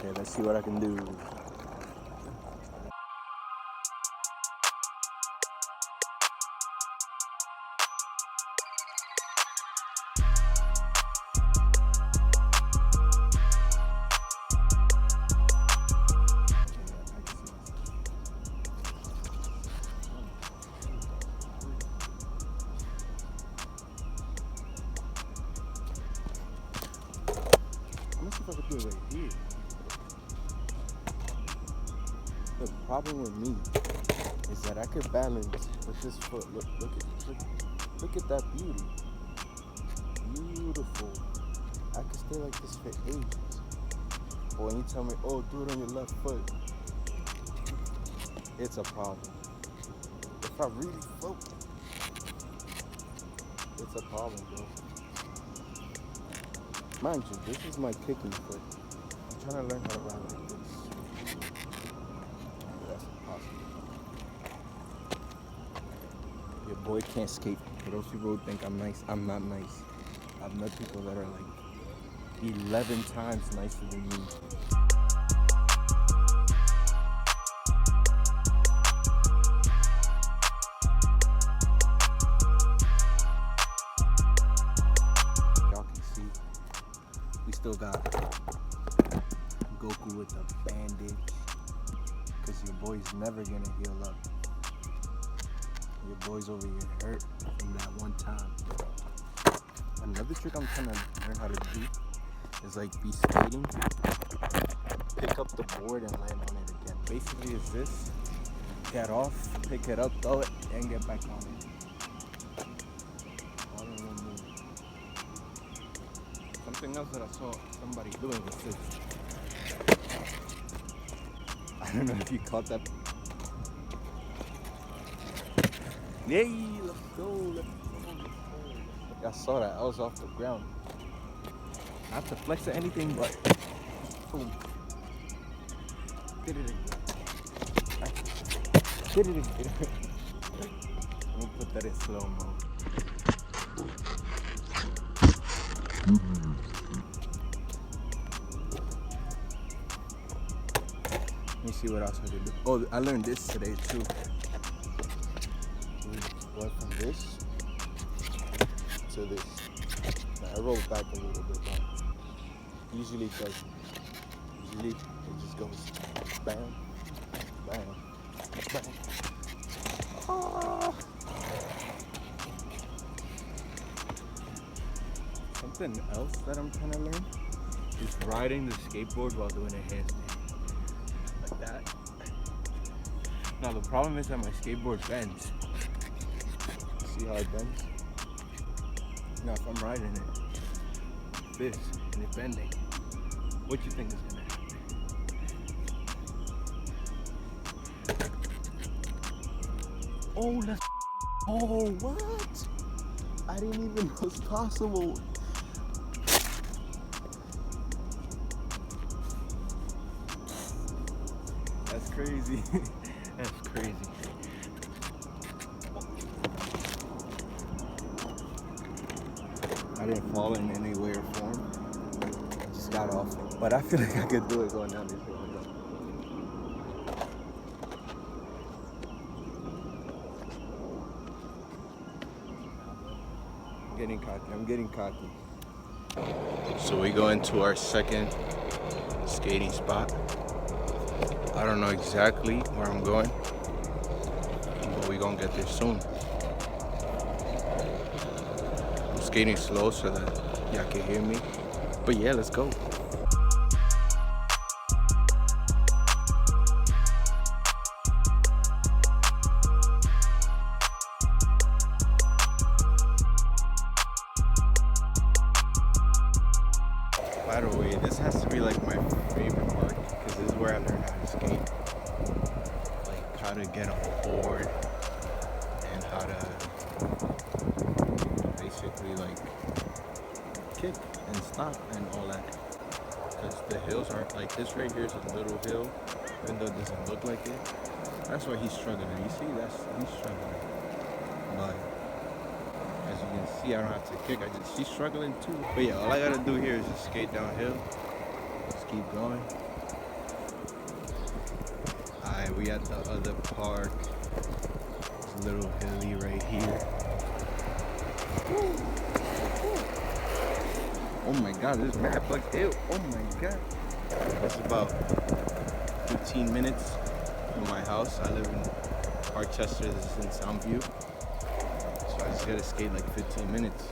Okay, let's see what I can do. Let me see if I can do it right here. The problem with me is that I could balance with this foot. Look at that beauty. Beautiful. I could stay like this for ages. But when you tell me, oh, do it on your left foot, it's a problem. If I really float, it's a problem, bro. Mind you, this is my kicking foot. I'm trying to learn how to ride like this. That's impossible. Your boy can't skate. For those people who think I'm nice, I'm not nice. I've met people that are like 11 times nicer than me. Y'all can see, we still got Goku with the bandage, because your boy's never gonna heal up. Your boy's over here hurt from that one time. Another trick I'm trying to learn how to do is like be skating, pick up the board and land on it again. Basically it's this, get off, pick it up, throw it, and get back on it. All in one move. Something else that I saw somebody doing was this. I don't know if you caught that. Yay, let's go, let's go. I saw that, I was off the ground. Not to flex or anything, but boom. Did it again. Did it again. I'm gonna put that in slow-mo. Let me see what else I can do. Oh, I learned this today too. We went from this to this. Now, I rolled back a little bit more. Usually it doesn't. Usually it just goes bam, bam, bam. Ah. Something else that I'm trying to learn is riding the skateboard while doing a handstand. Like that. Now the problem is that my skateboard bends. See how it bends? Now if I'm riding it, this, and it's bending, what you think is gonna happen? Oh, that's, oh, what? I didn't even know it's possible. That's crazy. That's crazy. I didn't fall in any way or form. I just got off. But I feel like I could do it going down this hill. I'm getting cocky. So we go into our second skating spot. I don't know exactly where I'm going, but we gonna get there soon. I'm skating slow so that y'all can hear me. But yeah, let's go. By the way, this has to be like my favorite part because this is where I learned how to skate. Like how to get on board and how to basically like kick and stop and all that. Because the hills aren't like this right here is a little hill, even though it doesn't look like it. That's why he's struggling. You see, he's struggling. But as you can see, I don't have to kick. She's struggling too. But yeah, all I gotta do here is just skate downhill. Just keep going. Alright, we at the other park. It's a little hilly right here. Oh my god, this map like ew. Oh my god. It's about 15 minutes from my house. I live in Harchester, this is in Soundview. So I just gotta skate like 15 minutes.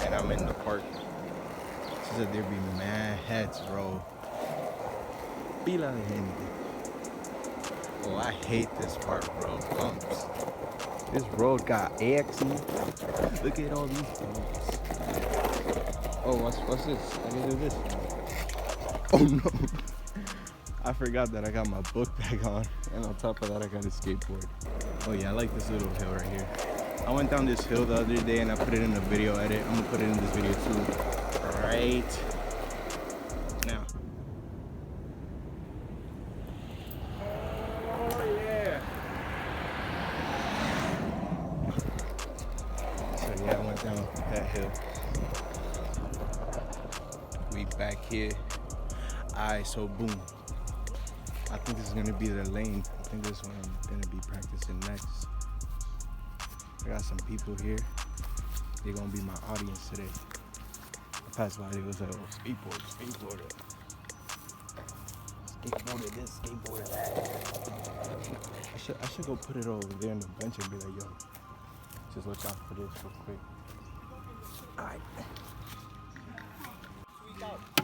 And I'm in the park. She said there'd be mad heads, bro. Pila de gente. Oh, I hate this part, bro. Bumps. This road got AXE. Look at all these bumps. Oh, what's this? I can do this. Oh no. I forgot that I got my book bag on. And on top of that, I got a skateboard. Oh yeah, I like this little hill right here. I went down this hill the other day and I put it in a video edit. I'm gonna put it in this video too. Right now. Oh yeah. So yeah, I went down that hill. We back here. Alright, so boom. I think this is gonna be the lane. I think this is what I'm gonna be practicing next. I got some people here. They're gonna be my audience today. I passed by, it was like, oh, skateboarder. Skateboarder this, skateboarder that. I should go put it over there in the bench and be like, yo, just watch out for this real quick. Alright.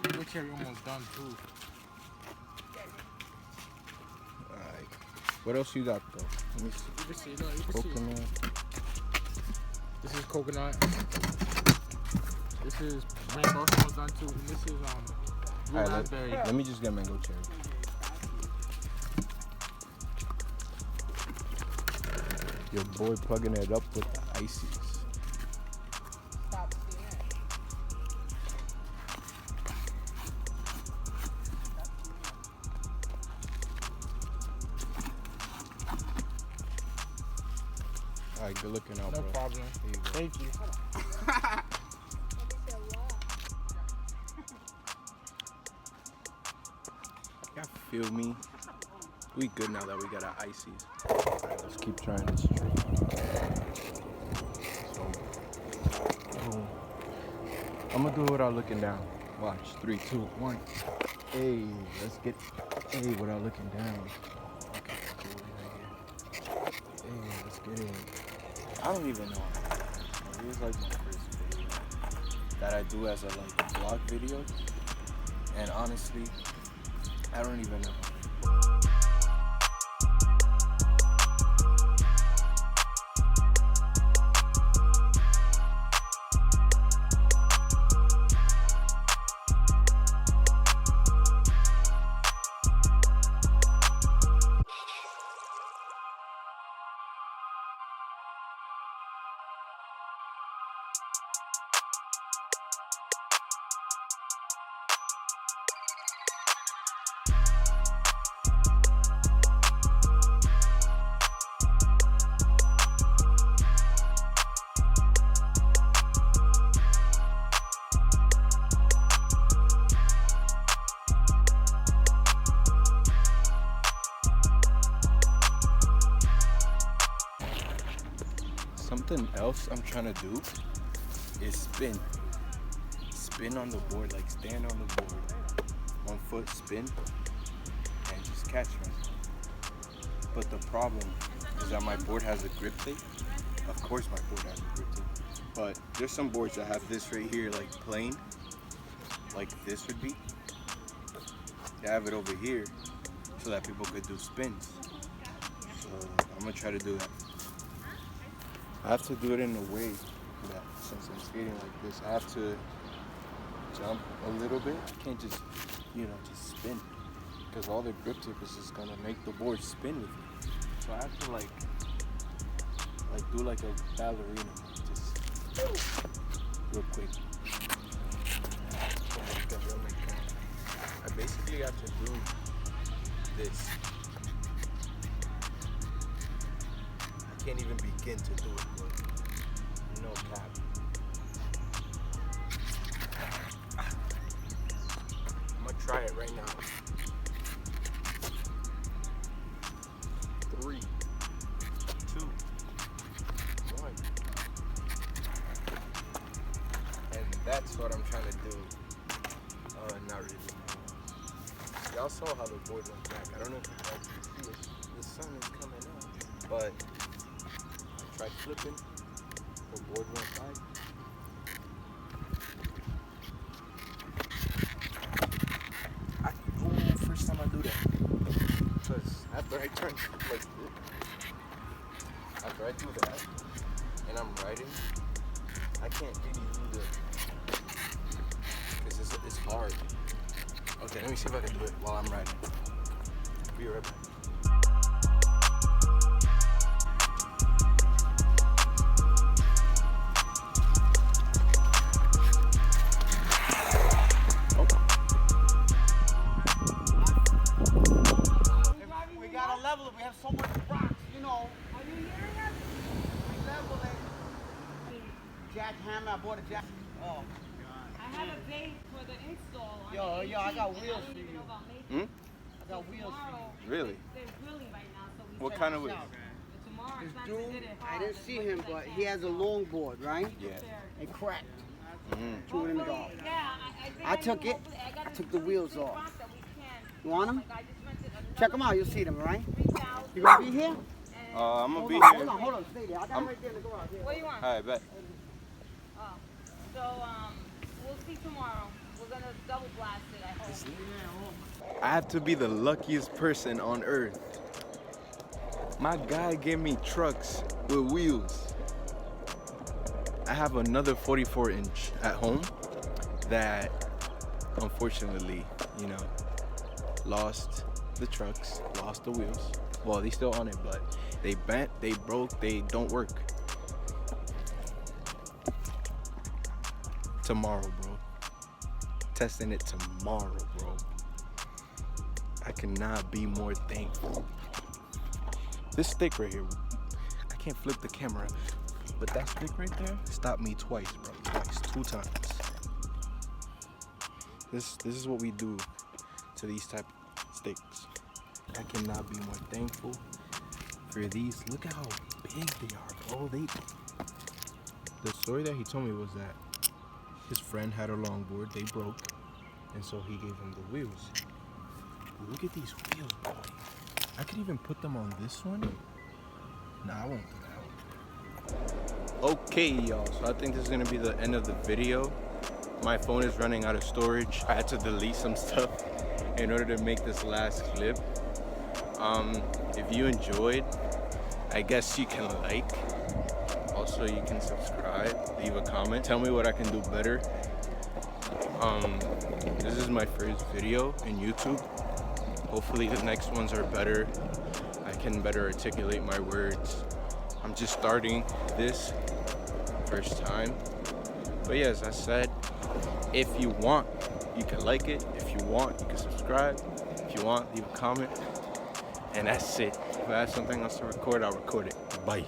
Looks like you're almost done too. Alright. What else you got though? Let me see. You can see, no, you can Coconut. see. This is coconut. This is rainbow, almost done too. And this is blue Alright, raspberry. let me just get mango cherry. Your boy plugging it up with the ices. Alright, good looking out, No bro. problem. There you go. Thank you. Y'all feel me? We good now that we got our ices. Alright, let's keep trying this trick. So, boom. I'm gonna do it without looking down. Watch, 3, 2, 1. Hey, let's get, hey, without looking down. Okay, cool, right here. Hey, let's get in. I don't even know. It was like my first video that I do as a like vlog video. And honestly, I don't even know. Something else I'm trying to do is spin. Spin on the board, like stand on the board. 1 foot spin and just catch myself. But the problem is that my board has a grip tape. Of course my board has a grip tape. But there's some boards that have this right here like plain. Like this would be. They have it over here so that people could do spins. So I'm gonna try to do that. I have to do it in a way that since I'm skating like this, I have to jump a little bit. I can't just, just spin. Because all the grip tape is just gonna make the board spin with me. So I have to like do like a ballerina, just real quick. I basically have to do this. I can't even begin to do it, bro. No cap. I'm gonna try it right now. y'all saw how the board went back. I don't know if you guys can see it. The sun is coming out. But I tried flipping. The board went back. First time I do that. Because after I turn like this, after I do that, and I'm writing, I can't really do the, because it's hard. Okay, let me see if I can do it while I'm writing. Be right back. We gotta level it. We have so much rocks, you know. Are you hearing us? We level it. Jackhammer. I bought a jack. Oh. I have a base for the install. On Yo, the yo, I got 18th, and wheels I don't for even you. know about making Hmm? it. I got wheels for Tomorrow, you. Really? They're drilling right now, so we What said kind of tomorrow, wheels? tomorrow This it's not dude, to hit it I hard didn't as see much him, as I but can, he has a so longboard, right? Yeah. prepared. It cracked. Mm-hmm. Threw it in the Hopefully, garbage. yeah, I think I took knew it. hopefully- I got a took the really wheels big off. rock that we can. You want them? Like, I just rented another Check them out. You'll see them, right? 3,000, You gonna be here? and- I'm gonna Hold be on, here. hold on. Stay there. I got it I'm- right there in the garage. Here. What do you want? Alright, bet. Oh. So, we'll see tomorrow. We're gonna double blast it, I hope. I have to be the luckiest person on earth. My guy gave me trucks with wheels. I have another 44-inch at home that unfortunately, you know, lost the trucks, lost the wheels. Well, they still on it, but they bent, they broke, they don't work. Tomorrow, bro. Testing it tomorrow, bro. I cannot be more thankful. This stick right here, I can't flip the camera, but that stick right there stopped me twice, bro. Twice, 2 times. This is what we do to these type of sticks. I cannot be more thankful for these. Look at how big they are, bro. The story that he told me was that his friend had a longboard, they broke, and so he gave him the wheels. Look at these wheels, boy. I could even put them on this one. Nah, I won't do that. Okay, y'all, so I think this is gonna be the end of the video. My phone is running out of storage. I had to delete some stuff in order to make this last clip. If you enjoyed, I guess you can like. Also, you can subscribe, leave a comment, tell me what I can do better. This is my first video in YouTube. Hopefully the next ones are better. I can better articulate my words. I'm just starting this first time. But yeah, as I said, if you want, you can like it. If you want, you can subscribe. If you want, leave a comment. And that's it. If I have something else to record, I'll record it. Bye.